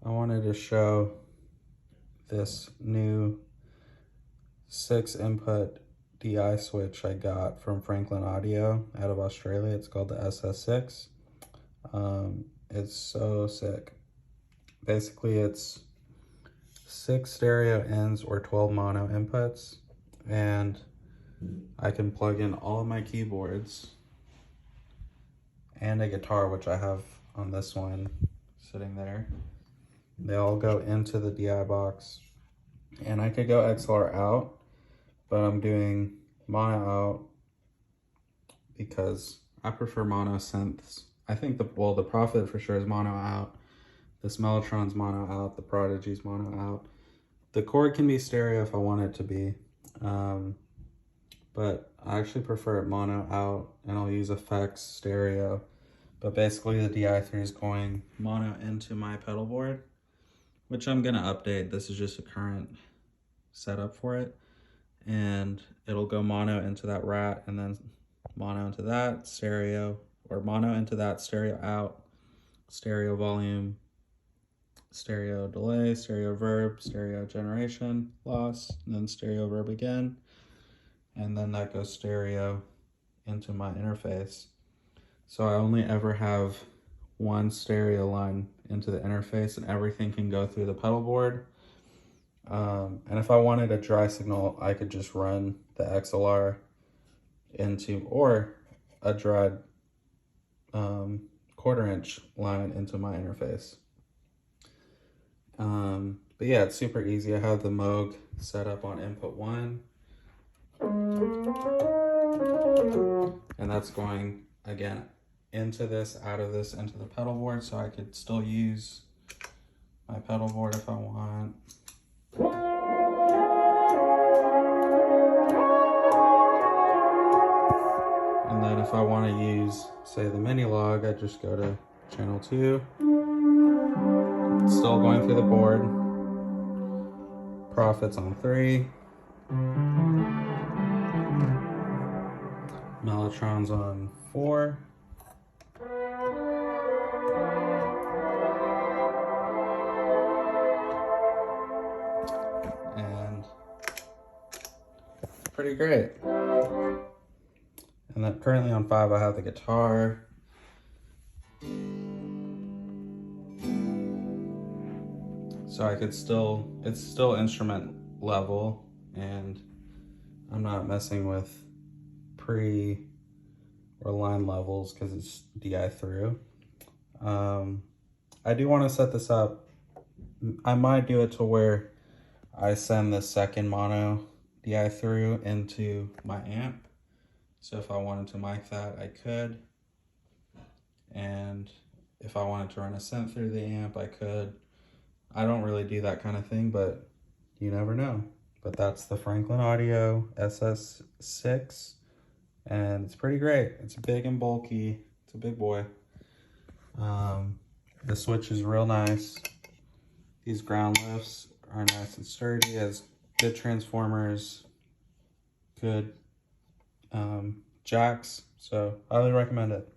I wanted to show this new 6-input DI switch I got from Franklin Audio out of Australia. It's called the SS-6. It's so sick. Basically, it's 6 stereo ins or 12 mono inputs, and I can plug in all of my keyboards and a guitar, which I have on this one sitting there. They all go into the DI box, and I could go XLR out, but I'm doing mono out because I prefer mono synths. I think the Prophet for sure is mono out. This Mellotron's mono out. The Prodigy's mono out. The Chord can be stereo if I want it to be, but I actually prefer it mono out, and I'll use effects stereo. But basically the DI3 is going mono into my pedal board, which I'm gonna update. This is just a current setup for it. And it'll go mono into that rat, and then mono into that, stereo, or mono into that, stereo out, stereo volume, stereo delay, stereo verb, stereo generation, loss, and then stereo verb again. And then that goes stereo into my interface. So I only ever have one stereo line into the interface, and everything can go through the pedal board. And if I wanted a dry signal, I could just run the XLR into, or a dried 1/4-inch line into my interface. But yeah, it's super easy. I have the Moog set up on input 1. And that's going, again, into this, out of this, into the pedal board, so I could still use my pedal board if I want. And then if I want to use, say, the mini log, I just go to channel 2. It's still going through the board. Prophet's on 3. Mellotron's on 4. And pretty great. And then currently on 5, I have the guitar. So I could still, it's still instrument level, and I'm not messing with pre or line levels because it's DI through. I do want to set this up. I might do it to where I send the second mono DI through into my amp. So if I wanted to mic that, I could. And if I wanted to run a synth through the amp, I could. I don't really do that kind of thing, but you never know. But that's the Franklin Audio SS-6, and it's pretty great. It's big and bulky. It's a big boy. The switch is real nice. These ground lifts are nice and sturdy. It has good transformers, good jacks, so highly recommend it.